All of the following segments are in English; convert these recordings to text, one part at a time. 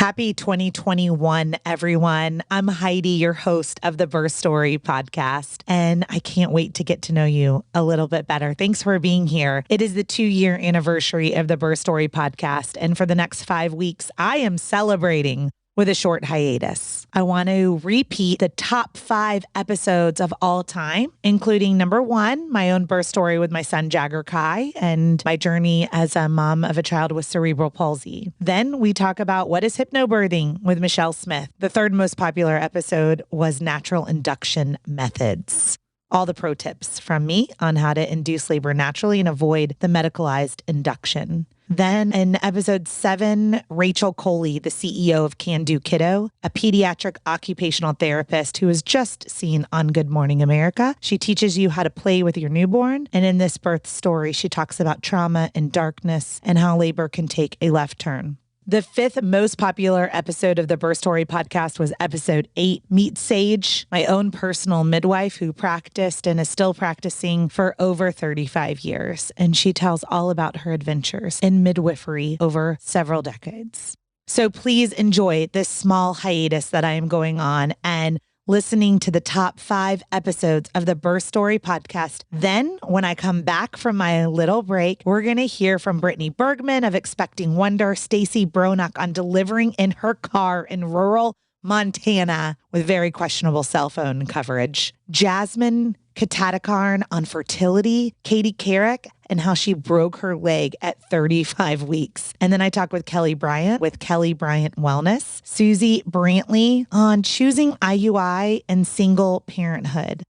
Happy 2021, everyone. I'm Heidi, your host of the Birth Story podcast, and I can't wait to get to know you a little bit better. Thanks for being here. It is the 2-year anniversary of the Birth Story podcast, and for the next 5 weeks, I am celebrating with a short hiatus. I want to repeat the top 5 episodes of all time, including number 1, my own birth story with my son Jagger Kai and my journey as a mom of a child with cerebral palsy. Then we talk about what is hypnobirthing with Michelle Smith. The 3rd most popular episode was natural induction methods. All the pro tips from me on how to induce labor naturally and avoid the medicalized induction. Then in episode 7, Rachel Coley, the CEO of Can Do Kiddo, a pediatric occupational therapist who was just seen on Good Morning America. She teaches you how to play with your newborn. And in this birth story, she talks about trauma and darkness and how labor can take a left turn. The 5th most popular episode of the Birth Story podcast was episode 8, Meet Sage, my own personal midwife who practiced and is still practicing for over 35 years. And she tells all about her adventures in midwifery over several decades. So please enjoy this small hiatus that I am going on and listening to the top 5 episodes of the Birth Story podcast. Then, when I come back from my little break, we're going to hear from Brittany Bergman of Expecting Wonder, Stacy Bronuck on delivering in her car in rural Montana with very questionable cell phone coverage, Jasmine Katatakarn on fertility, Katie Carrick and how she broke her leg at 35 weeks. And then I talk with Kelly Bryant with Kelly Bryant Wellness, Susie Brantley on choosing IUI and single parenthood.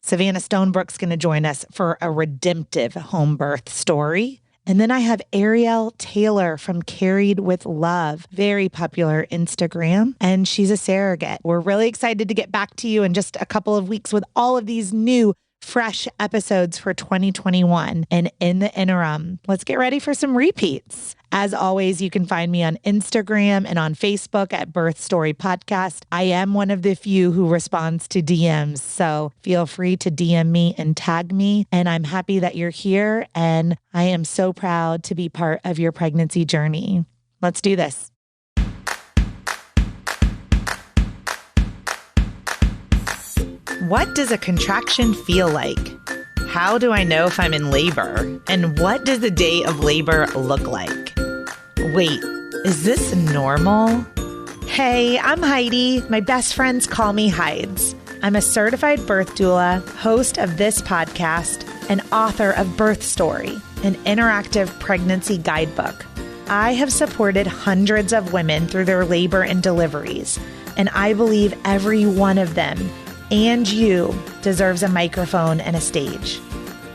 Savannah Stonebrook's going to join us for a redemptive home birth story. And then I have Ariel Taylor from Carried with Love, very popular Instagram, and she's a surrogate. We're really excited to get back to you in just a couple of weeks with all of these new, fresh episodes for 2021. And in the interim, let's get ready for some repeats. As always, you can find me on Instagram and on Facebook at Birth Story Podcast. I am one of the few who responds to DMs, so feel free to DM me and tag me. And I'm happy that you're here, and I am so proud to be part of your pregnancy journey. Let's do this. What does a contraction feel like? How do I know if I'm in labor? And what does a day of labor look like? Wait, is this normal? Hey, I'm Heidi. My best friends call me Hides. I'm a certified birth doula, host of this podcast, and author of Birth Story, an interactive pregnancy guidebook. I have supported hundreds of women through their labor and deliveries, and I believe every one of them and you deserves a microphone and a stage.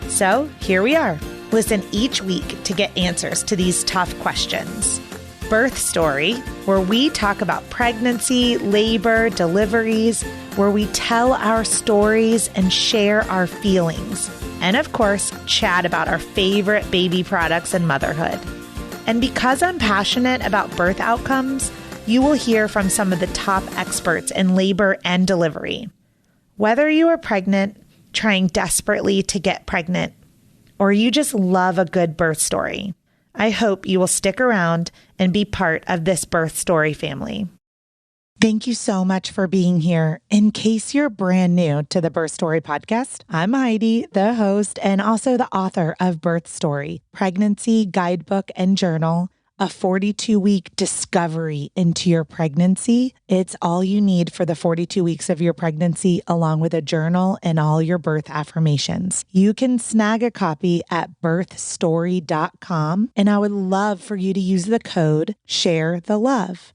So here we are. Listen each week to get answers to these tough questions. Birth Story, where we talk about pregnancy, labor, deliveries, where we tell our stories and share our feelings. And of course, chat about our favorite baby products and motherhood. And because I'm passionate about birth outcomes, you will hear from some of the top experts in labor and delivery. Whether you are pregnant, trying desperately to get pregnant, or you just love a good birth story, I hope you will stick around and be part of this Birth Story family. Thank you so much for being here. In case you're brand new to the Birth Story podcast, I'm Heidi, the host and also the author of Birth Story, Pregnancy Guidebook and Journal, a 42-week discovery into your pregnancy. It's all you need for the 42 weeks of your pregnancy, along with a journal and all your birth affirmations. You can snag a copy at birthstory.com, and I would love for you to use the code SHARETHELOVE.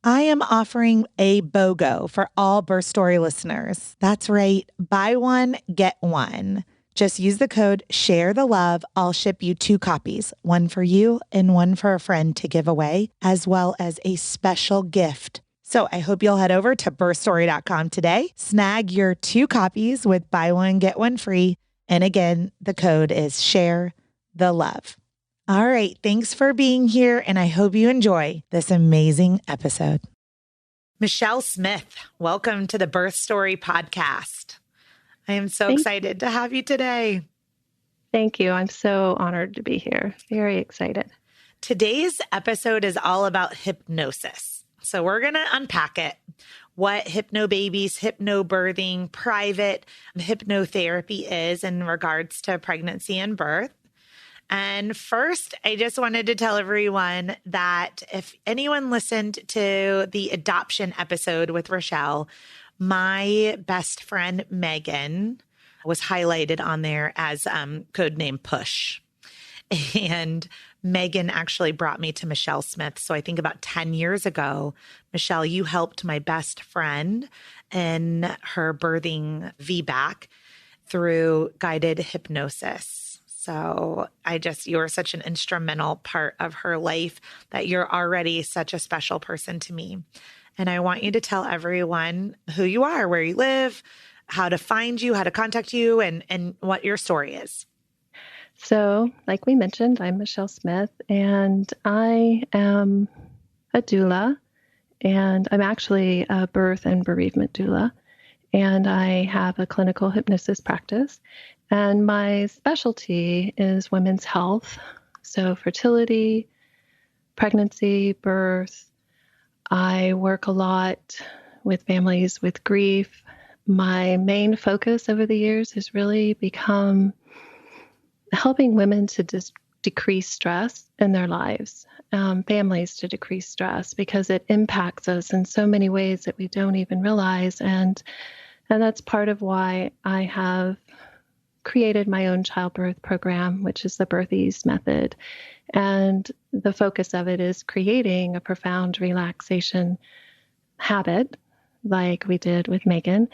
I am offering a BOGO for all Birth Story listeners. That's right, buy one, get one. Just use the code SHARETHELOVE. I'll ship you 2 copies, one for you and one for a friend to give away, as well as a special gift. So I hope you'll head over to birthstory.com today, snag your 2 copies with buy one, get one free. And again, the code is SHARETHELOVE. All right, thanks for being here, and I hope you enjoy this amazing episode. Michelle Smith, welcome to the Birth Story podcast. I am so excited to have you today. Thank you. I'm so honored to be here. Very excited. Today's episode is all about hypnosis. So we're going to unpack it. What hypnobabies, hypnobirthing, private hypnotherapy is in regards to pregnancy and birth. And first, I just wanted to tell everyone that if anyone listened to the adoption episode with Rochelle, my best friend Megan was highlighted on there as codename Push. And Megan actually brought me to Michelle Smith. So I think about 10 years ago, Michelle, you helped my best friend in her birthing VBAC through guided hypnosis. So you're such an instrumental part of her life that you're already such a special person to me. And I want you to tell everyone who you are, where you live, how to find you, how to contact you, and what your story is. So, like we mentioned, I'm Michelle Smith, and I am a doula, and I'm actually a birth and bereavement doula, and I have a clinical hypnosis practice, and my specialty is women's health, so fertility, pregnancy, birth. I work a lot with families with grief. My main focus over the years has really become helping women to decrease stress in their lives, families to decrease stress, because it impacts us in so many ways that we don't even realize. And that's part of why I have created my own childbirth program, which is the Birth Ease method. And the focus of it is creating a profound relaxation habit, like we did with Megan,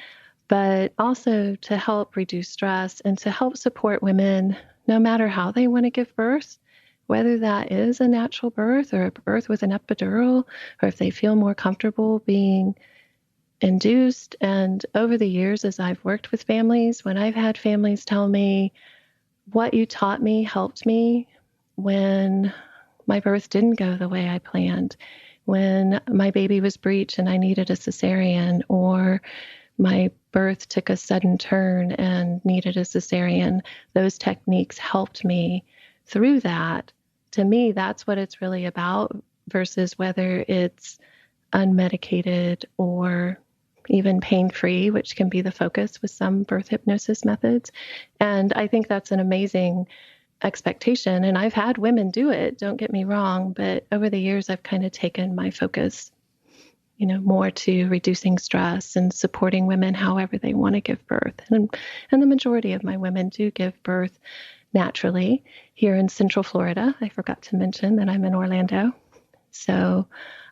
but also to help reduce stress and to help support women no matter how they want to give birth, whether that is a natural birth or a birth with an epidural, or if they feel more comfortable being induced. And over the years, as I've worked with families, when I've had families tell me, what you taught me helped me when my birth didn't go the way I planned, when my baby was breech and I needed a cesarean, or my birth took a sudden turn and needed a cesarean, those techniques helped me through that. To me, that's what it's really about, versus whether it's unmedicated or even pain-free, which can be the focus with some birth hypnosis methods. And I think that's an amazing expectation. And I've had women do it, don't get me wrong, but over the years, I've kind of taken my focus more to reducing stress and supporting women however they want to give birth. And the majority of my women do give birth naturally here in Central Florida. I forgot to mention that I'm in Orlando. So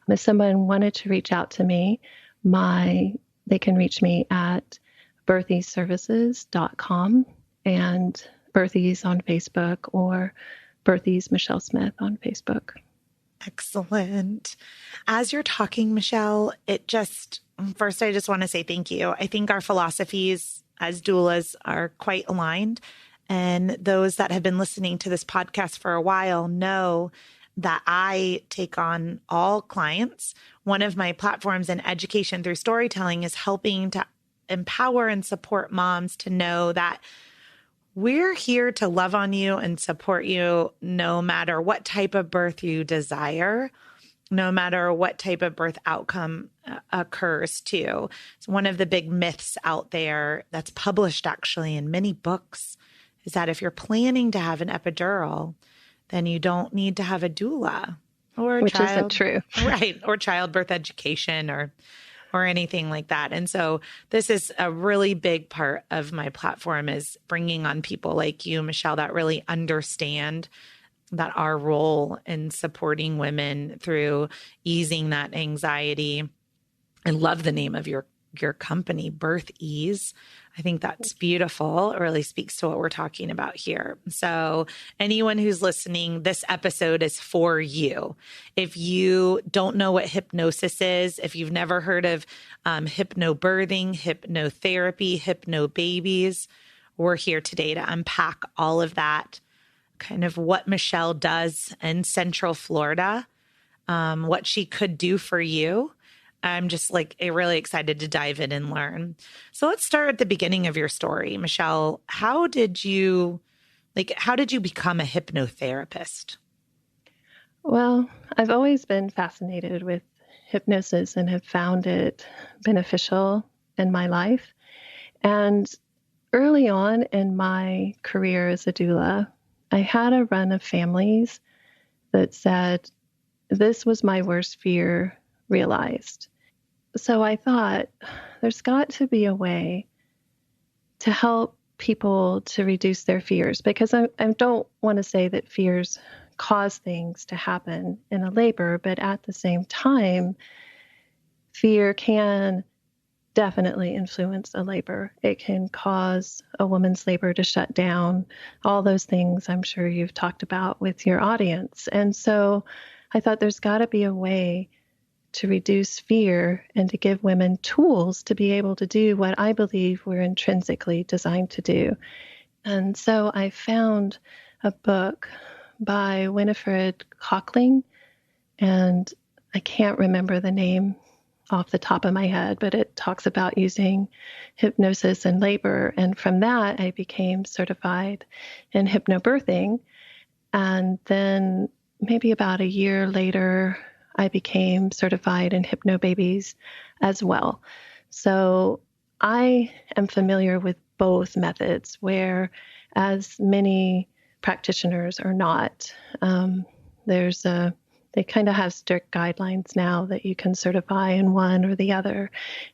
if someone wanted to reach out to me, they can reach me at birtheaseservices.com and Birthies on Facebook, or Birthies Michelle Smith on Facebook. Excellent. As you're talking, Michelle, first, I just want to say thank you. I think our philosophies as doulas are quite aligned. And those that have been listening to this podcast for a while know that I take on all clients. One of my platforms in education through storytelling is helping to empower and support moms to know that we're here to love on you and support you no matter what type of birth you desire, no matter what type of birth outcome occurs too. It's one of the big myths out there that's published actually in many books is that if you're planning to have an epidural, then you don't need to have a doula Which isn't true. Right. Or childbirth education or anything like that. And so this is a really big part of my platform, is bringing on people like you, Michelle, that really understand that our role in supporting women through easing that anxiety. I love the name of your company, Birth Ease. I think that's beautiful. It really speaks to what we're talking about here. So anyone who's listening, this episode is for you. If you don't know what hypnosis is, if you've never heard of hypnobirthing, hypnotherapy, hypnobabies, we're here today to unpack all of that, kind of what Michelle does in Central Florida, what she could do for you. I'm just really excited to dive in and learn. So let's start at the beginning of your story. Michelle, how did you become a hypnotherapist? Well, I've always been fascinated with hypnosis and have found it beneficial in my life. And early on in my career as a doula, I had a run of families that said, this was my worst fear realized. So I thought, there's got to be a way to help people to reduce their fears, because I don't want to say that fears cause things to happen in a labor, but at the same time, fear can definitely influence a labor. It can cause a woman's labor to shut down, all those things I'm sure you've talked about with your audience. And so I thought there's got to be a way to reduce fear and to give women tools to be able to do what I believe we're intrinsically designed to do. And so I found a book by Winifred Cockling, and I can't remember the name off the top of my head, but it talks about using hypnosis in labor. And from that, I became certified in hypnobirthing. And then maybe about a year later, I became certified in hypnobabies as well. So I am familiar with both methods, where as many practitioners are not. They kind of have strict guidelines now that you can certify in one or the other.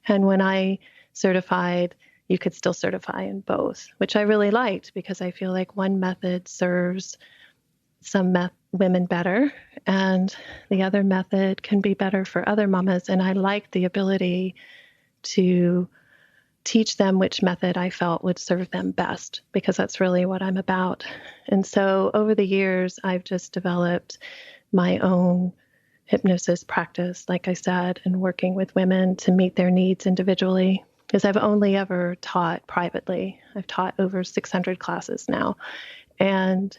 And when I certified, you could still certify in both, which I really liked, because I feel like one method serves some women better, and the other method can be better for other mamas. And I liked the ability to teach them which method I felt would serve them best, because that's really what I'm about. And so over the years, I've just developed my own hypnosis practice, like I said, and working with women to meet their needs individually, because I've only ever taught privately. I've taught over 600 classes now, and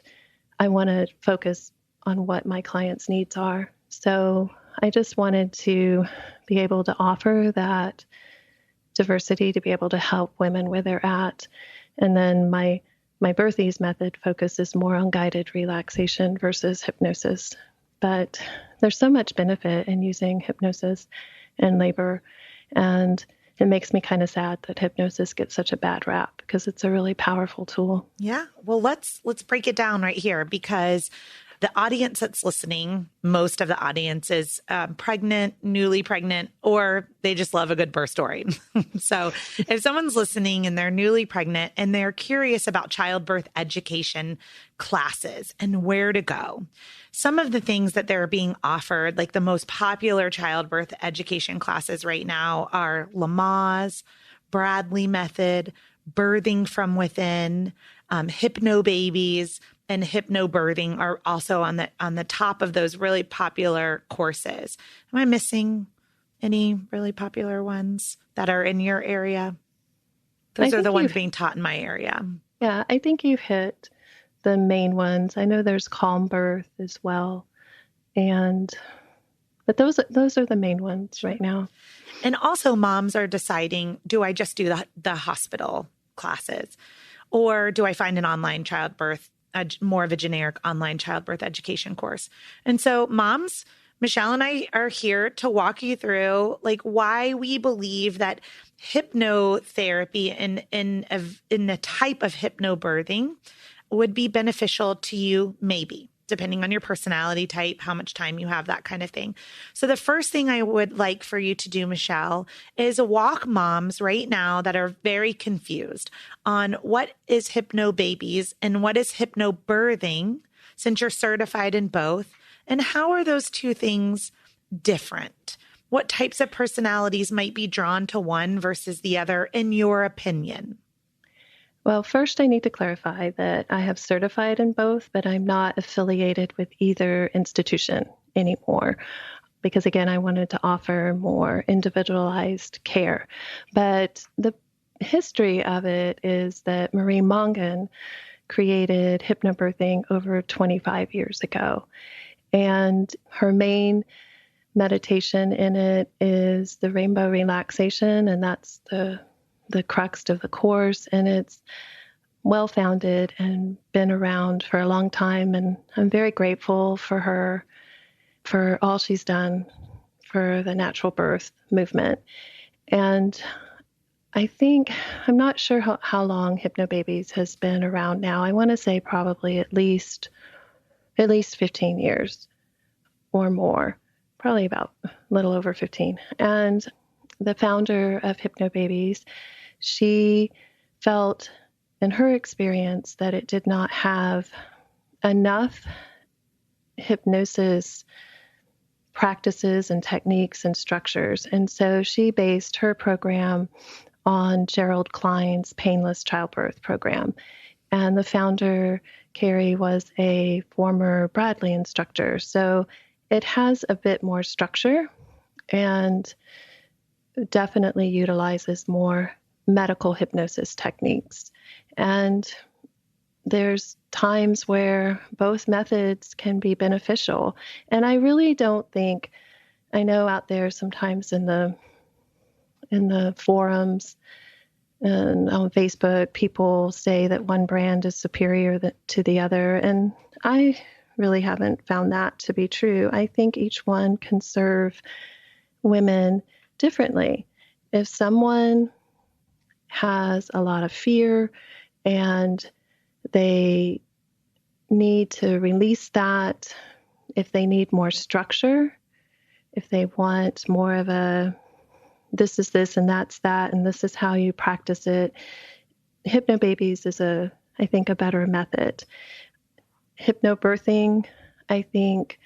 I want to focus on what my clients' needs are. So I just wanted to be able to offer that diversity, to be able to help women where they're at. And then my Birthies method focuses more on guided relaxation versus hypnosis. But there's so much benefit in using hypnosis in labor. And it makes me kind of sad that hypnosis gets such a bad rap, because it's a really powerful tool. Yeah. Well, let's break it down right here, because the audience that's listening, most of the audience is pregnant, newly pregnant, or they just love a good birth story. So if someone's listening and they're newly pregnant and they're curious about childbirth education classes and where to go, some of the things that they're being offered, like the most popular childbirth education classes right now, are Lamaze, Bradley Method, Birthing from Within, Hypnobabies, and Hypnobirthing are also on the top of those really popular courses. Am I missing any really popular ones that are in your area? Those are the ones being taught in my area. Yeah, I think you've hit the main ones. I know there's Calm Birth as well. But those are the main ones right now. And also moms are deciding, do I just do the hospital classes, or do I find an online childbirth, more of a generic online childbirth education course? And so moms, Michelle and I are here to walk you through like why we believe that hypnotherapy in a type of hypnobirthing would be beneficial to you, maybe, depending on your personality type, how much time you have, that kind of thing. So the first thing I would like for you to do, Michelle, is walk moms right now that are very confused on what is hypnobabies and what is hypnobirthing, since you're certified in both, and how are those two things different? What types of personalities might be drawn to one versus the other, in your opinion? Well, first, I need to clarify that I have certified in both, but I'm not affiliated with either institution anymore, because, again, I wanted to offer more individualized care. But the history of it is that Marie Mongan created hypnobirthing over 25 years ago. And her main meditation in it is the rainbow relaxation, and that's the crux of the course, and it's well-founded and been around for a long time. And I'm very grateful for her, for all she's done for the natural birth movement. And I'm not sure how long Hypnobabies has been around now. I want to say probably at least 15 years or more, probably about a little over 15. And the founder of Hypnobabies, she felt in her experience that it did not have enough hypnosis practices and techniques and structures. And so she based her program on Gerald Klein's painless childbirth program. And the founder, Carrie, was a former Bradley instructor. So it has a bit more structure and definitely utilizes more medical hypnosis techniques. And there's times where both methods can be beneficial. And I really don't think, I know out there sometimes in the forums and on Facebook, people say that one brand is superior to the other. And I really haven't found that to be true. I think each one can serve women differently. If someone has a lot of fear and they need to release that, if they need more structure, if they want more of a this is this and that's that, and this is how you practice it, Hypnobabies is I think, a better method. Hypnobirthing, I think,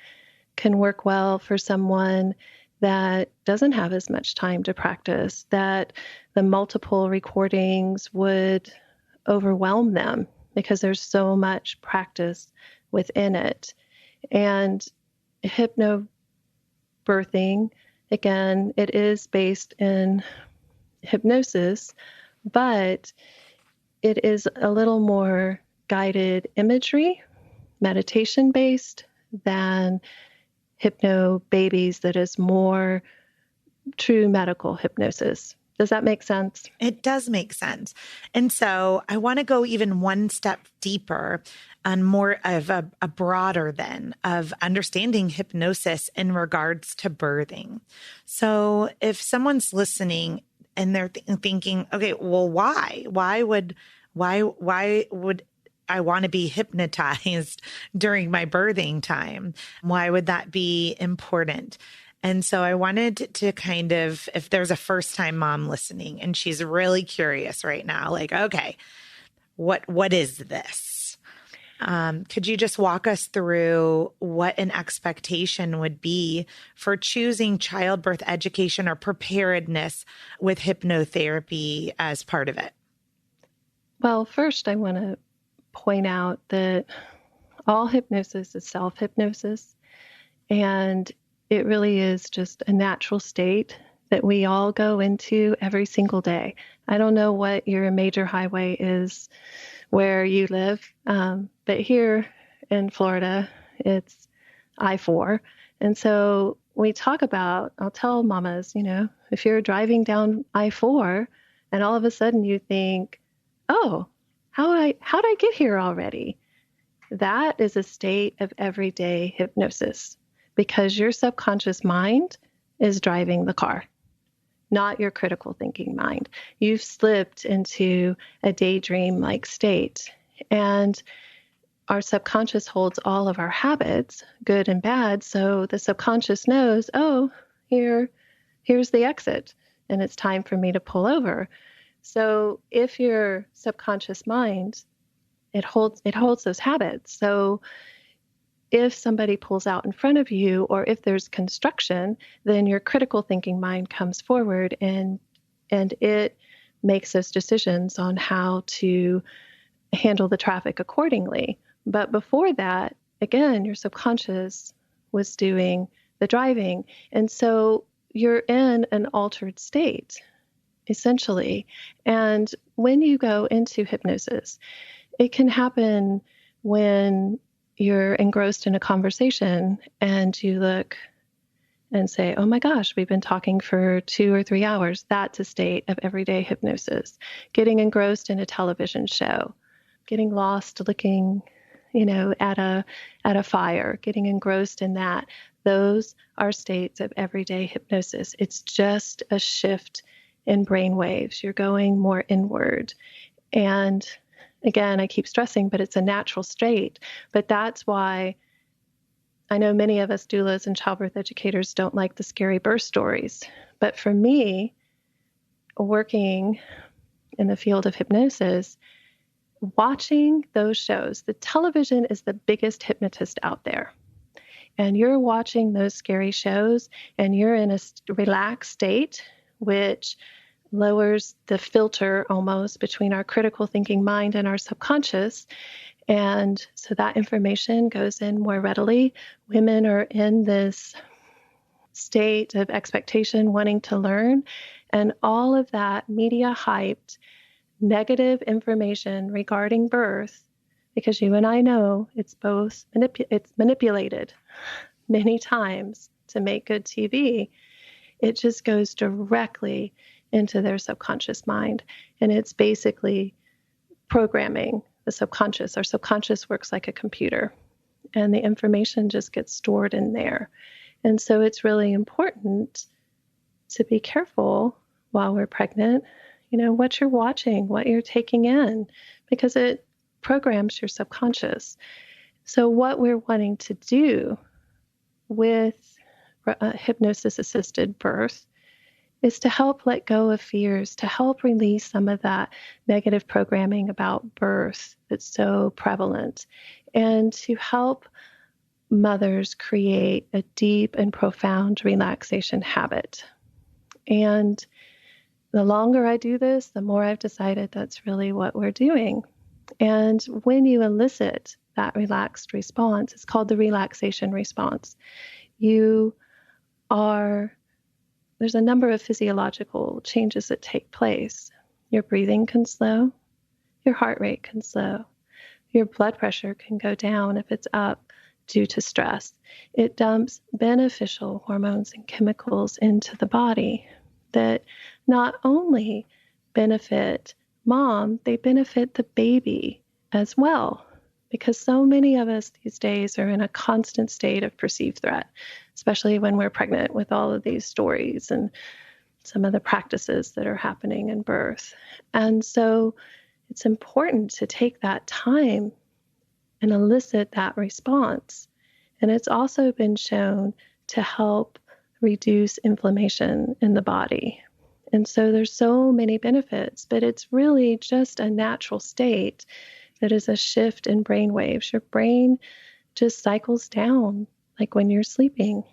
can work well for someone that doesn't have as much time to practice, that the multiple recordings would overwhelm them because there's so much practice within it. And hypnobirthing, again, it is based in hypnosis, but it is a little more guided imagery, meditation-based than Hypnobabies that is more true medical hypnosis. Does that make sense? It does make sense. And so I want to go even one step deeper on more of a broader then of understanding hypnosis in regards to birthing. So if someone's listening and they're thinking, okay, well, why would I want to be hypnotized during my birthing time? Why would that be important? And so I wanted to kind of, if there's a first-time mom listening and she's really curious right now, like, okay, what is this? Could you just walk us through what an expectation would be for choosing childbirth education or preparedness with hypnotherapy as part of it? Well, first, I want to point out that all hypnosis is self-hypnosis, and it really is just a natural state that we all go into every single day. I don't know what your major highway is where you live, but here in Florida, it's I-4. And so we talk about, I'll tell mamas, if you're driving down I-4 and all of a sudden you think, oh, how'd I get here already? That is a state of everyday hypnosis, because your subconscious mind is driving the car, not your critical thinking mind. You've slipped into a daydream-like state. And our subconscious holds all of our habits, good and bad. So the subconscious knows, oh, here's the exit, and it's time for me to pull over. So if your subconscious mind, it holds those habits. So if somebody pulls out in front of you, or if there's construction, then your critical thinking mind comes forward and it makes those decisions on how to handle the traffic accordingly. But before that, again, your subconscious was doing the driving. And so you're in an altered state, essentially. And when you go into hypnosis, it can happen when you're engrossed in a conversation and you look and say, oh my gosh, we've been talking for 2 or 3 hours. That's a state of everyday hypnosis. Getting engrossed in a television show, getting lost looking, at a fire, getting engrossed in that. Those are states of everyday hypnosis. It's just a shift in brain waves. You're going more inward. And again, I keep stressing, but it's a natural state. But that's why I know many of us doulas and childbirth educators don't like the scary birth stories. But for me, working in the field of hypnosis, watching those shows, the television is the biggest hypnotist out there. And you're watching those scary shows and you're in a relaxed state, which lowers the filter almost between our critical thinking mind and our subconscious. And so that information goes in more readily. Women are in this state of expectation, wanting to learn. And all of that media hyped negative information regarding birth, because you and I know it's both it's manipulated many times to make good TV. It just goes directly into their subconscious mind. And it's basically programming the subconscious. Our subconscious works like a computer, and the information just gets stored in there. And so it's really important to be careful while we're pregnant, what you're watching, what you're taking in, because it programs your subconscious. So what we're wanting to do with hypnosis-assisted birth is to help let go of fears, to help release some of that negative programming about birth that's so prevalent, and to help mothers create a deep and profound relaxation habit. And the longer I do this, the more I've decided that's really what we're doing. And when you elicit that relaxed response, it's called the relaxation response. There's a number of physiological changes that take place. Your breathing can slow, your heart rate can slow, your blood pressure can go down if it's up due to stress. It dumps beneficial hormones and chemicals into the body that not only benefit mom, they benefit the baby as well. Because so many of us these days are in a constant state of perceived threat, especially when we're pregnant, with all of these stories and some of the practices that are happening in birth. And so it's important to take that time and elicit that response. And it's also been shown to help reduce inflammation in the body. And so there's so many benefits, but it's really just a natural state that is a shift in brain waves. Your brain just cycles down like when you're sleeping,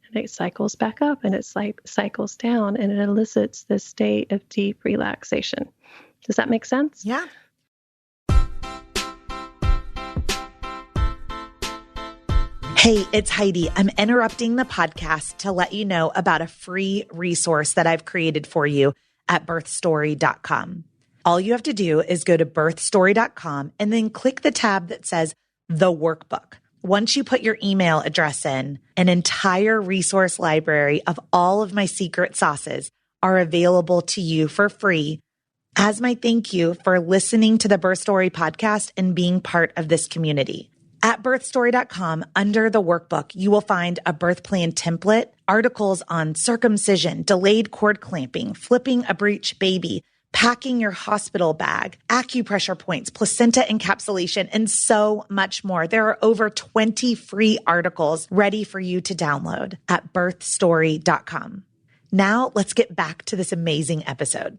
and it cycles back up and it cycles down, and it elicits this state of deep relaxation. Does that make sense? Yeah. Hey, it's Heidi. I'm interrupting the podcast to let you know about a free resource that I've created for you at birthstory.com. All you have to do is go to birthstory.com and then click the tab that says The Workbook. Once you put your email address in, an entire resource library of all of my secret sauces are available to you for free as my thank you for listening to the Birth Story podcast and being part of this community. At birthstory.com, under the workbook, you will find a birth plan template, articles on circumcision, delayed cord clamping, flipping a breech baby, packing your hospital bag, acupressure points, placenta encapsulation, and so much more. There are over 20 free articles ready for you to download at birthstory.com. Now let's get back to this amazing episode.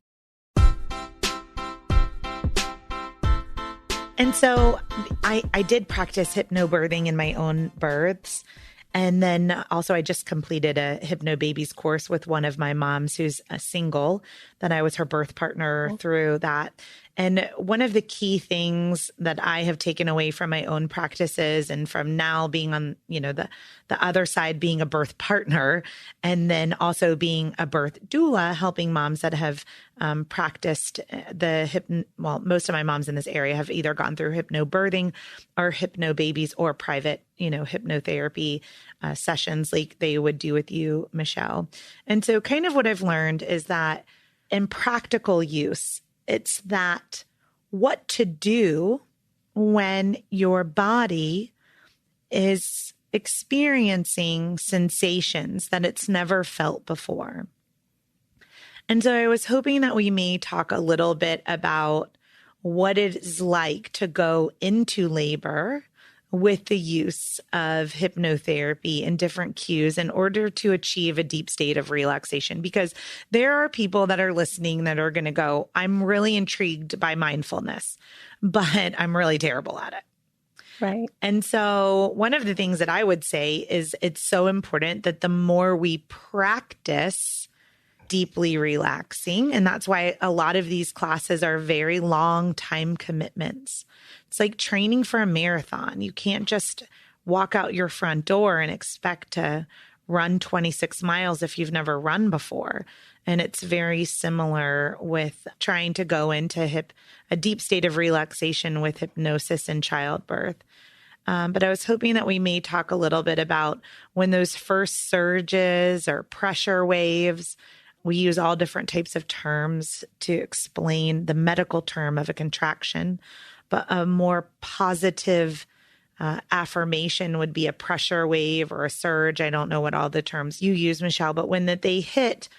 And so I did practice hypnobirthing in my own births. And then also I just completed a Hypnobabies course with one of my moms who's a single, that I was her birth partner through that. And one of the key things that I have taken away from my own practices, and from now being on, the other side, being a birth partner, and then also being a birth doula, helping moms that have practiced most of my moms in this area have either gone through hypnobirthing or hypnobabies or private, hypnotherapy sessions like they would do with you, Michelle. And so kind of what I've learned is that in practical use, it's that what to do when your body is experiencing sensations that it's never felt before. And so I was hoping that we may talk a little bit about what it is like to go into labor with the use of hypnotherapy and different cues in order to achieve a deep state of relaxation. Because there are people that are listening that are going to go, I'm really intrigued by mindfulness, but I'm really terrible at it. Right. And so one of the things that I would say is it's so important that the more we practice deeply relaxing, and that's why a lot of these classes are very long time commitments. It's like training for a marathon. You can't just walk out your front door and expect to run 26 miles if you've never run before. And it's very similar with trying to go into a deep state of relaxation with hypnosis and childbirth. But I was hoping that we may talk a little bit about when those first surges or pressure waves. We use all different types of terms to explain the medical term of a contraction, but a more positive affirmation would be a pressure wave or a surge. I don't know what all the terms you use, Michelle, but when they hit,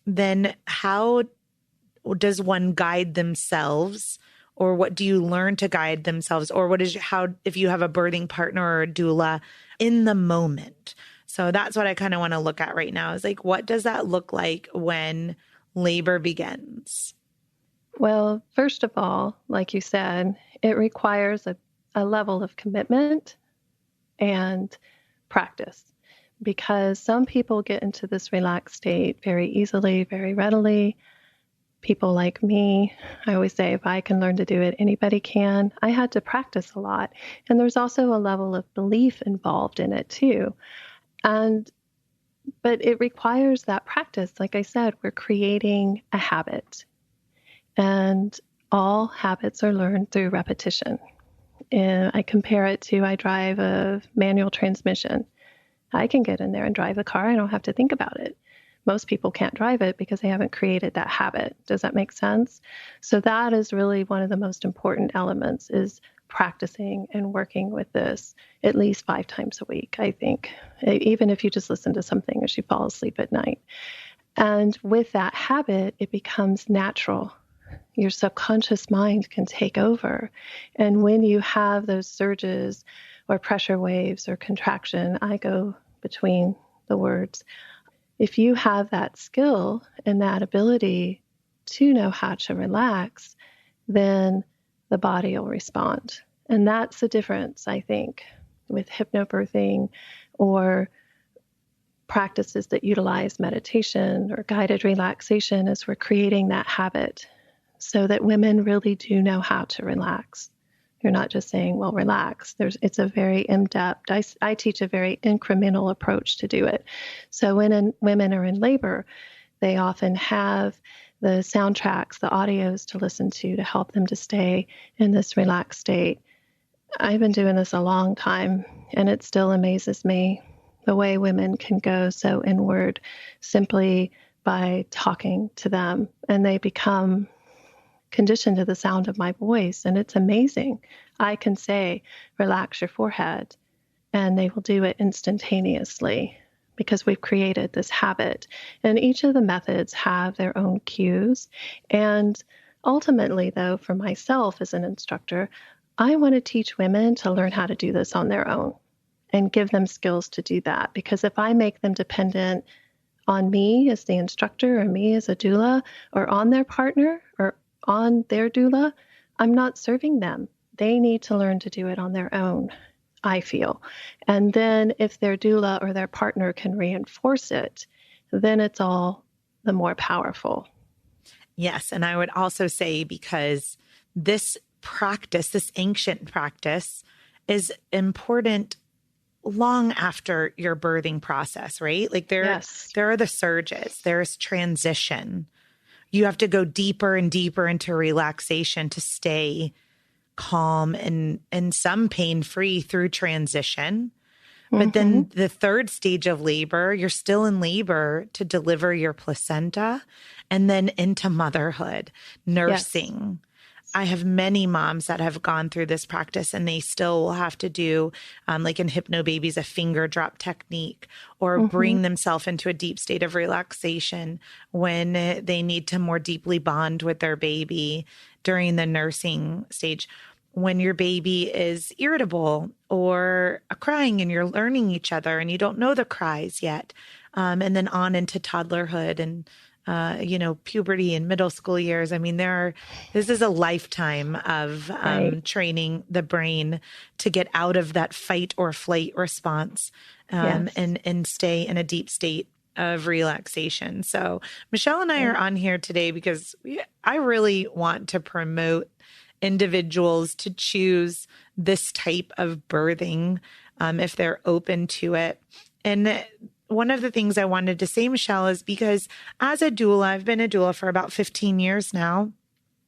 then how does one guide themselves, or what do you learn to guide themselves, or if you have a birthing partner or a doula in the moment? So that's what I kind of want to look at right now is like, what does that look like when labor begins? Well, first of all, like you said, it requires a level of commitment and practice, because some people get into this relaxed state very easily, very readily. People like me, I always say, if I can learn to do it, anybody can. I had to practice a lot. And there's also a level of belief involved in it too. But it requires that practice. Like I said, we're creating a habit, and all habits are learned through repetition. And I compare it to, I drive a manual transmission. I can get in there and drive a car. I don't have to think about it. Most people can't drive it because they haven't created that habit. Does that make sense? So that is really one of the most important elements, is practicing and working with this at least 5 times a week, I think, even if you just listen to something as you fall asleep at night. And with that habit, it becomes natural. Your subconscious mind can take over. And when you have those surges or pressure waves or contraction, I go between the words. If you have that skill and that ability to know how to relax, then the body will respond. And that's the difference, I think, with hypnobirthing or practices that utilize meditation or guided relaxation, is we're creating that habit so that women really do know how to relax. You're not just saying, well, relax. It's a very in-depth, I teach a very incremental approach to do it. So when women are in labor, they often have the soundtracks, the audios to listen to help them to stay in this relaxed state. I've been doing this a long time, and it still amazes me the way women can go so inward simply by talking to them, and they become conditioned to the sound of my voice, and it's amazing. I can say, relax your forehead, and they will do it instantaneously because we've created this habit. And each of the methods have their own cues. And ultimately, though, for myself as an instructor, I want to teach women to learn how to do this on their own and give them skills to do that. Because if I make them dependent on me as the instructor or me as a doula or on their partner or on their doula, I'm not serving them. They need to learn to do it on their own, I feel. And then if their doula or their partner can reinforce it, then it's all the more powerful. Yes. And I would also say, because this practice, this ancient practice, is important long after your birthing process, right? Like there are the surges, there's transition. You have to go deeper and deeper into relaxation to stay calm and some pain-free through transition. But then the third stage of labor, you're still in labor to deliver your placenta, and then into motherhood, nursing. I have many moms that have gone through this practice and they still will have to do, like in Hypnobabies, a finger drop technique or bring themselves into a deep state of relaxation when they need to more deeply bond with their baby during the nursing stage. When your baby is irritable or crying and you're learning each other and you don't know the cries yet, and then on into toddlerhood and puberty and middle school years. I mean, this is a lifetime of training the brain to get out of that fight or flight response and stay in a deep state of relaxation. So Michelle and I are on here today because I really want to promote individuals to choose this type of birthing if they're open to it. And one of the things I wanted to say, Michelle, is because as a doula, I've been a doula for about 15 years now.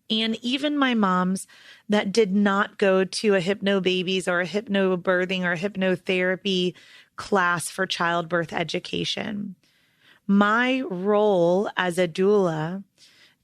And even my moms that did not go to a Hypnobabies or a Hypnobirthing or a hypnotherapy class for childbirth education, my role as a doula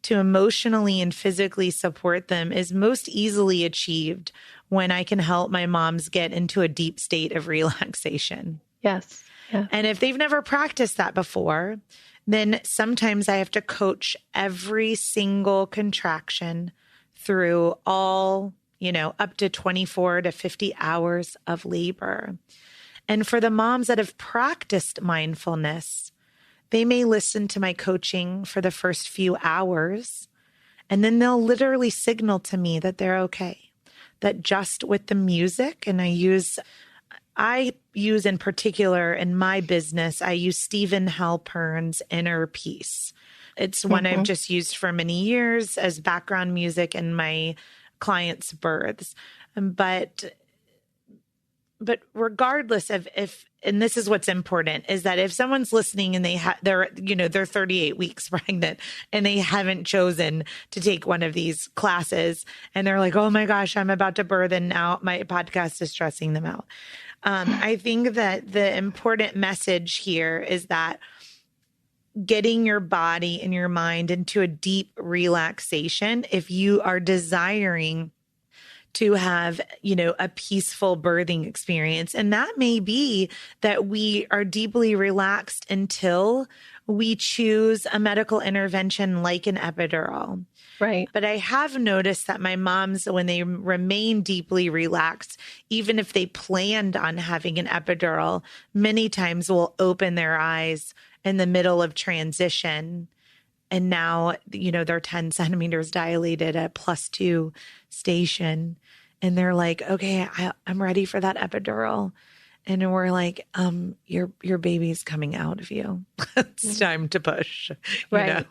to emotionally and physically support them is most easily achieved when I can help my moms get into a deep state of relaxation. Yes. Yeah. And if they've never practiced that before, then sometimes I have to coach every single contraction through all, up to 24 to 50 hours of labor. And for the moms that have practiced mindfulness, they may listen to my coaching for the first few hours, and then they'll literally signal to me that they're okay, that just with the music, and I use in particular in my business, I use Stephen Halpern's Inner Peace. It's one I've just used for many years as background music in my clients' births. But regardless of and this is what's important, is that if someone's listening and they're 38 weeks pregnant and they haven't chosen to take one of these classes and they're like, oh my gosh, I'm about to birth and now my podcast is stressing them out. I think that the important message here is that getting your body and your mind into a deep relaxation, if you are desiring to have, a peaceful birthing experience. And that may be that we are deeply relaxed until we choose a medical intervention like an epidural. Right. But I have noticed that my moms, when they remain deeply relaxed, even if they planned on having an epidural, many times will open their eyes in the middle of transition. And now, they're 10 centimeters dilated at +2 station. And they're like, okay, I'm ready for that epidural. And we're like, your baby's coming out of you. It's time to push. Right.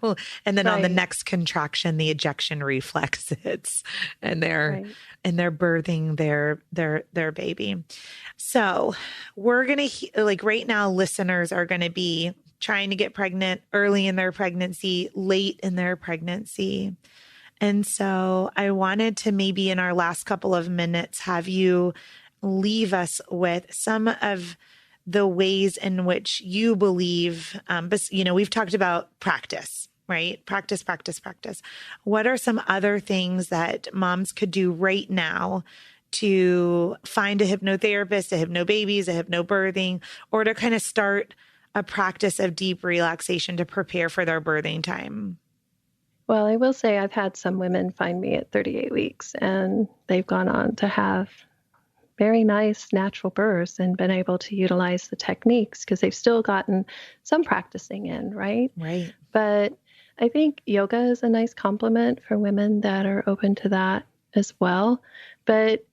And then on the next contraction, the ejection reflex hits and they're birthing their baby. So we're going to right now, listeners are going to be trying to get pregnant early in their pregnancy, late in their pregnancy. And so I wanted to maybe in our last couple of minutes have you leave us with some of the ways in which you believe, we've talked about practice, right? Practice. What are some other things that moms could do right now to find a hypnotherapist, a Hypnobabies, a hypnobirthing, or to kind of start a practice of deep relaxation to prepare for their birthing time? Well, I will say I've had some women find me at 38 weeks and they've gone on to have very nice natural births and been able to utilize the techniques because they've still gotten some practicing in, right? Right. But I think yoga is a nice complement for women that are open to that as well. But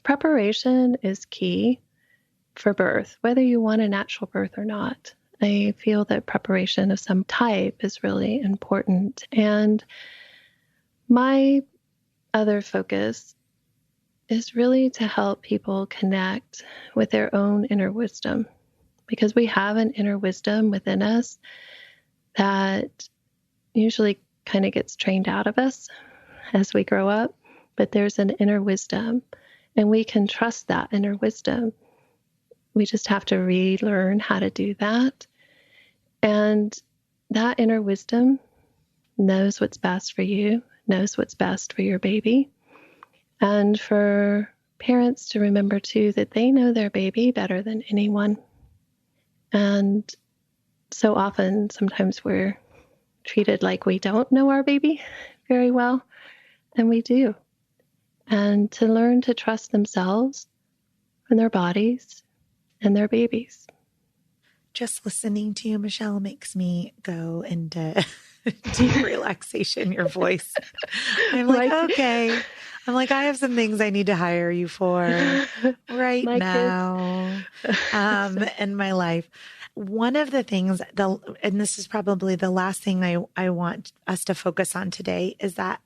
preparation is key for birth, whether you want a natural birth or not. I feel that preparation of some type is really important. And my other focus is really to help people connect with their own inner wisdom, because we have an inner wisdom within us that usually kind of gets trained out of us as we grow up. But there's an inner wisdom, and we can trust that inner wisdom. We just have to relearn how to do that. And that inner wisdom knows what's best for you, knows what's best for your baby. And for parents to remember too that they know their baby better than anyone. And so often, sometimes we're treated like we don't know our baby very well, and we do. And to learn to trust themselves and their bodies and their babies. Just listening to you, Michelle, makes me go into deep relaxation, your voice. I'm like, okay. I'm like, I have some things I need to hire you for right now in my life. One of the things, and this is probably the last thing I want us to focus on today, is that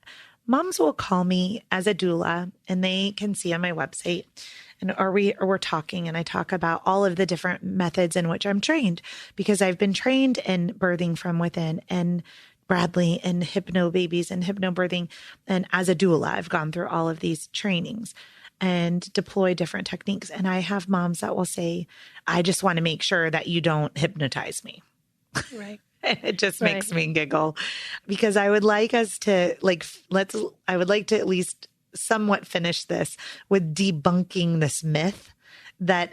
moms will call me as a doula, and they can see on my website, or we're talking, and I talk about all of the different methods in which I'm trained, because I've been trained in birthing from within and Bradley and hypnobabies and hypnobirthing. And as a doula, I've gone through all of these trainings and deploy different techniques. And I have moms that will say, I just want to make sure that you don't hypnotize me. Right. It just makes me giggle, because I would like us to I would like to at least somewhat finish this with debunking this myth that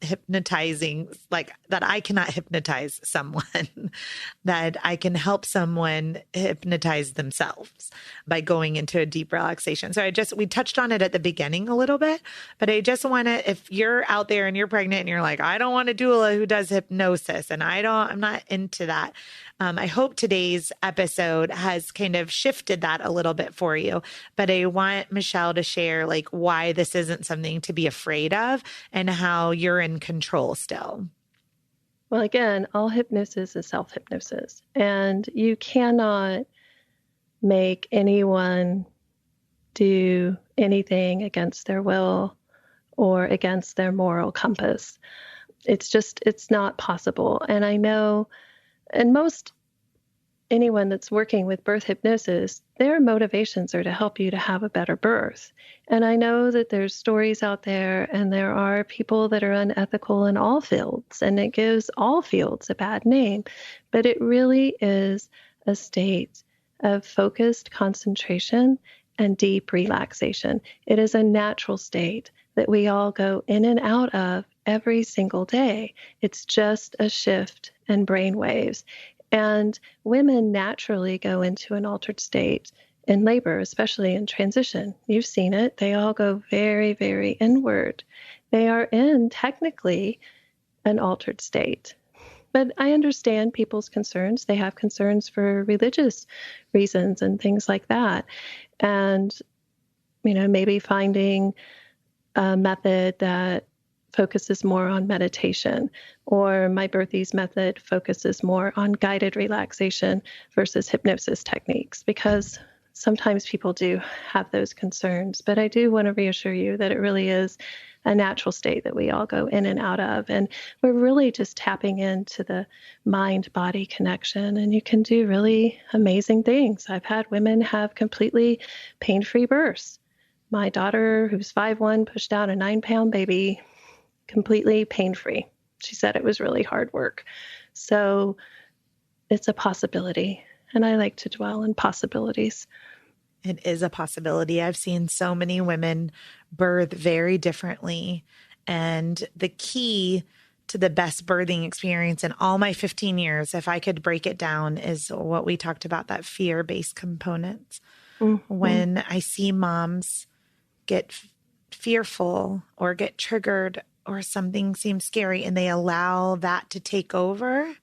hypnotizing, like that I cannot hypnotize someone, that I can help someone hypnotize themselves by going into a deep relaxation. So we touched on it at the beginning a little bit, but I just want to, if you're out there and you're pregnant and you're like, I don't want a doula who does hypnosis, and I'm not into that. I hope today's episode has kind of shifted that a little bit for you, but I want Michelle to share like why this isn't something to be afraid of and how you're in control still. Well, again, all hypnosis is self-hypnosis, and you cannot make anyone do anything against their will or against their moral compass. It's not possible. And I know, and anyone that's working with birth hypnosis, their motivations are to help you to have a better birth. And I know that there's stories out there, and there are people that are unethical in all fields, and it gives all fields a bad name. But it really is a state of focused concentration and deep relaxation. It is a natural state that we all go in and out of every single day. It's just a shift in brain waves. And women naturally go into an altered state in labor, especially in transition. You've seen it. They all go very, very inward. They are in technically an altered state. But I understand people's concerns. They have concerns for religious reasons and things like that. And, maybe finding a method that focuses more on meditation, or my Birthies method focuses more on guided relaxation versus hypnosis techniques, because sometimes people do have those concerns. But I do want to reassure you that it really is a natural state that we all go in and out of. And we're really just tapping into the mind-body connection, and you can do really amazing things. I've had women have completely pain-free births. My daughter, who's 5'1", pushed out a 9-pound baby completely pain-free. She said it was really hard work. So it's a possibility. And I like to dwell in possibilities. It is a possibility. I've seen so many women birth very differently. And the key to the best birthing experience in all my 15 years, if I could break it down, is what we talked about, that fear-based component. Mm-hmm. When I see moms get fearful or get triggered or something seems scary and they allow that to take over,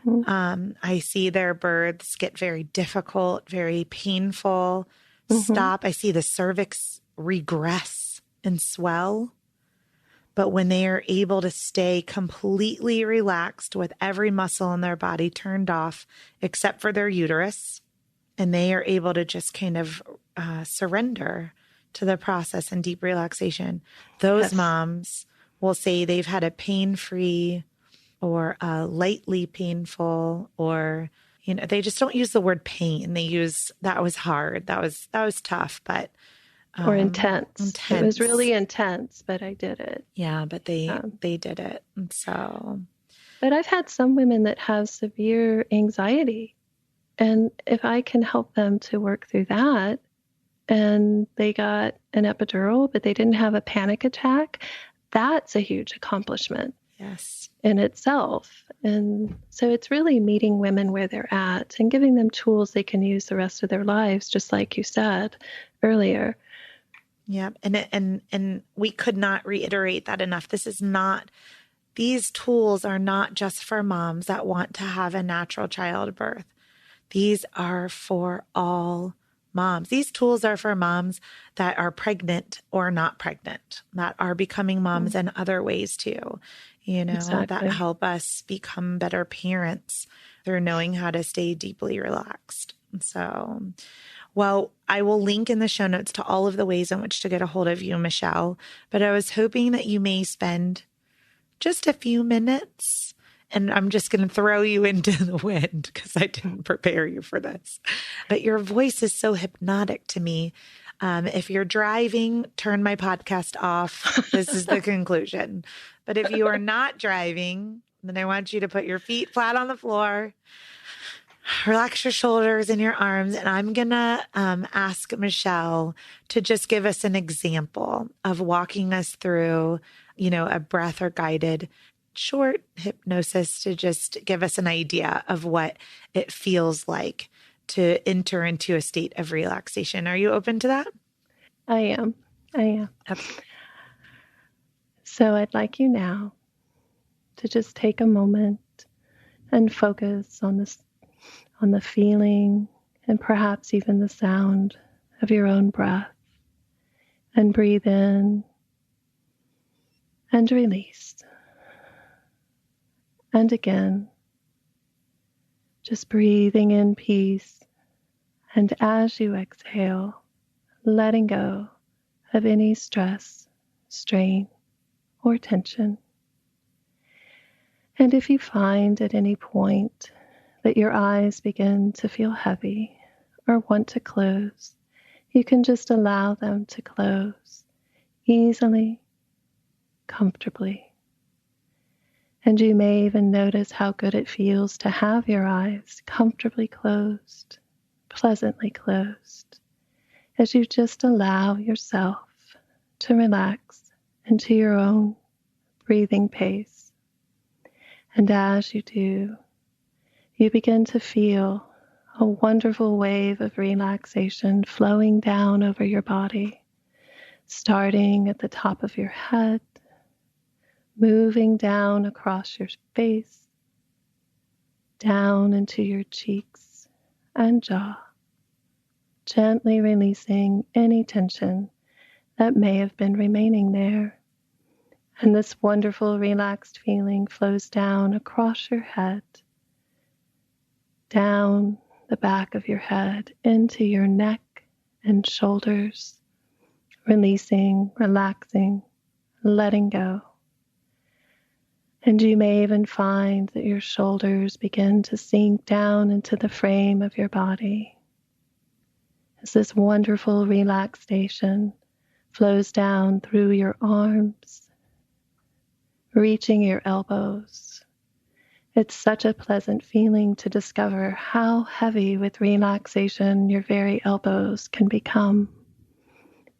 I see their births get very difficult, very painful, stop. I see the cervix regress and swell. But when they are able to stay completely relaxed with every muscle in their body turned off, except for their uterus, and they are able to just kind of surrender to the process and deep relaxation, those moms will say they've had a pain-free or a lightly painful, or, they just don't use the word pain. They use, that was hard. That was tough, but. Or intense. It was really intense, but I did it. Yeah, but they did it. And so. But I've had some women that have severe anxiety And if I can help them to work through that, and they got an epidural, but they didn't have a panic attack, that's a huge accomplishment. Yes. In itself. And so it's really meeting women where they're at and giving them tools they can use the rest of their lives, just like you said earlier. Yeah. And we could not reiterate that enough. These tools are not just for moms that want to have a natural childbirth. These are for all moms. These tools are for moms that are pregnant or not pregnant, that are becoming moms in other ways too, Exactly. that help us become better parents through knowing how to stay deeply relaxed. So, well, I will link in the show notes to all of the ways in which to get a hold of you, Michelle, but I was hoping that you may spend just a few minutes. And I'm just going to throw you into the wind because I didn't prepare you for this. But your voice is so hypnotic to me. If you're driving, turn my podcast off. This is the conclusion. But if you are not driving, then I want you to put your feet flat on the floor, relax your shoulders and your arms. And I'm going to ask Michelle to just give us an example of walking us through, a breath or guided short hypnosis to just give us an idea of what it feels like to enter into a state of relaxation. Are you open to that? I am. Okay. So I'd like you now to just take a moment and focus on the feeling and perhaps even the sound of your own breath, and breathe in and release. And again, just breathing in peace, and as you exhale, letting go of any stress, strain, or tension. And if you find at any point that your eyes begin to feel heavy or want to close, you can just allow them to close easily, comfortably. And you may even notice how good it feels to have your eyes comfortably closed, pleasantly closed, as you just allow yourself to relax into your own breathing pace. And as you do, you begin to feel a wonderful wave of relaxation flowing down over your body, starting at the top of your head, moving down across your face, down into your cheeks and jaw, gently releasing any tension that may have been remaining there. And this wonderful relaxed feeling flows down across your head, down the back of your head, into your neck and shoulders, releasing, relaxing, letting go. And you may even find that your shoulders begin to sink down into the frame of your body as this wonderful relaxation flows down through your arms, reaching your elbows. It's such a pleasant feeling to discover how heavy with relaxation your very elbows can become.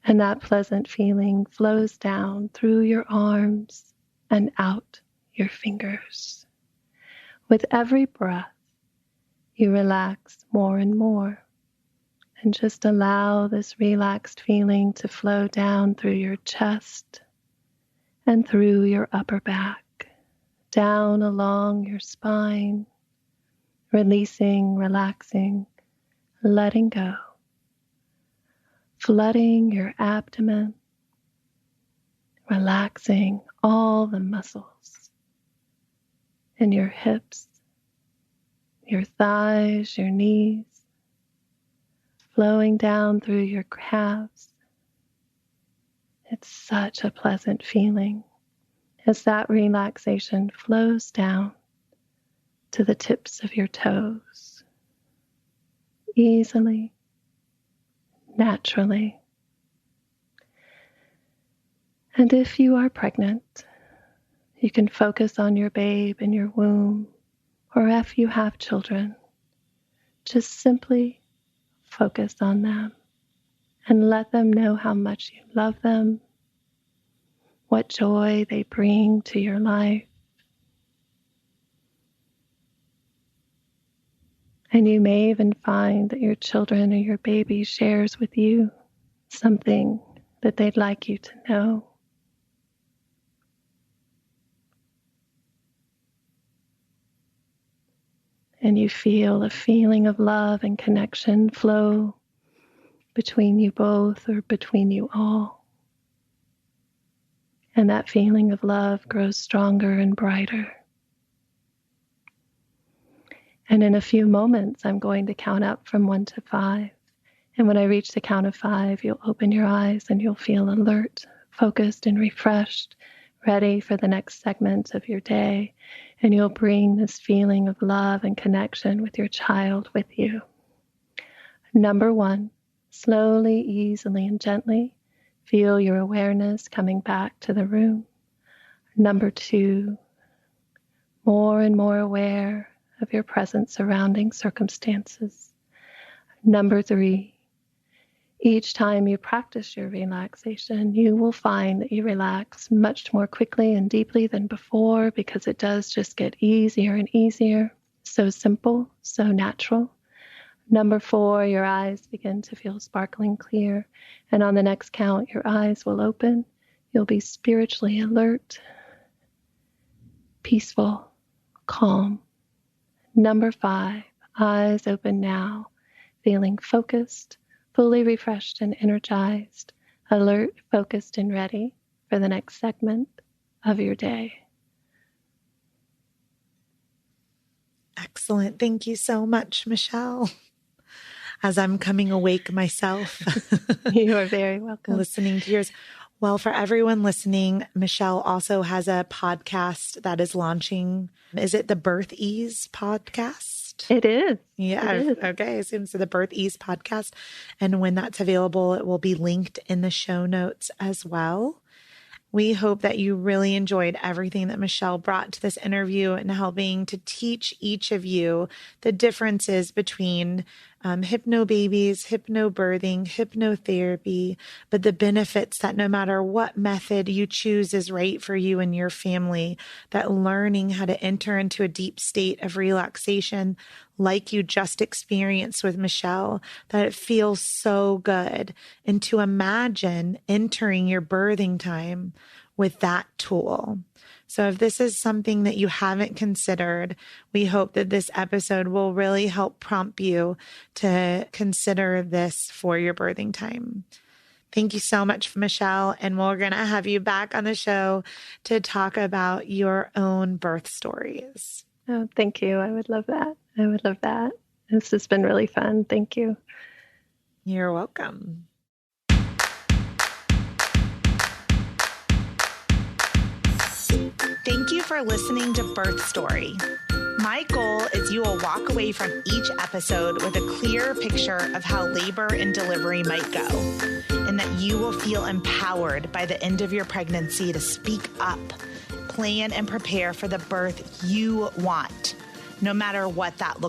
And that pleasant feeling flows down through your arms and out your fingers. With every breath, you relax more and more, and just allow this relaxed feeling to flow down through your chest and through your upper back, down along your spine, releasing, relaxing, letting go, flooding your abdomen, relaxing all the muscles in your hips, your thighs, your knees, flowing down through your calves. It's such a pleasant feeling as that relaxation flows down to the tips of your toes, easily, naturally. And if you are pregnant, you can focus on your babe in your womb, or if you have children, Just simply focus on them and let them know how much you love them, what joy they bring to your life. And you may even find that your children or your baby shares with you something that they'd like you to know. And you feel a feeling of love and connection flow between you both or between you all. And that feeling of love grows stronger and brighter. And in a few moments, I'm going to count up from 1 to 5. And when I reach the count of 5, you'll open your eyes and you'll feel alert, focused, and refreshed, ready for the next segment of your day. And you'll bring this feeling of love and connection with your child with you. Number 1, slowly, easily, and gently feel your awareness coming back to the room. Number 2, more and more aware of your present surrounding circumstances. Number 3, each time you practice your relaxation, you will find that you relax much more quickly and deeply than before, because it does just get easier and easier. So simple, so natural. Number 4, your eyes begin to feel sparkling clear. And on the next count, your eyes will open. You'll be spiritually alert, peaceful, calm. Number 5, eyes open now, feeling focused, fully refreshed and energized, alert, focused, and ready for the next segment of your day. Excellent. Thank you so much, Michelle. As I'm coming awake myself. You are very welcome. Listening to yours. Well, for everyone listening, Michelle also has a podcast that is launching. Is it the Birth Ease podcast? It is. Yeah. It is. Okay. I assume so. The Birth Ease podcast. And when that's available, it will be linked in the show notes as well. We hope that you really enjoyed everything that Michelle brought to this interview and helping to teach each of you the differences between hypnobabies, hypnobirthing, hypnotherapy, but the benefits that no matter what method you choose is right for you and your family, that learning how to enter into a deep state of relaxation like you just experienced with Michelle, that it feels so good. And to imagine entering your birthing time with that tool. So if this is something that you haven't considered, we hope that this episode will really help prompt you to consider this for your birthing time. Thank you so much, Michelle. And we're going to have you back on the show to talk about your own birth stories. Oh, thank you. I would love that. I would love that. This has been really fun. Thank you. You're welcome. Thank you for listening to Birth Story. My goal is you will walk away from each episode with a clear picture of how labor and delivery might go, and that you will feel empowered by the end of your pregnancy to speak up, plan and prepare for the birth you want, no matter what that looks like.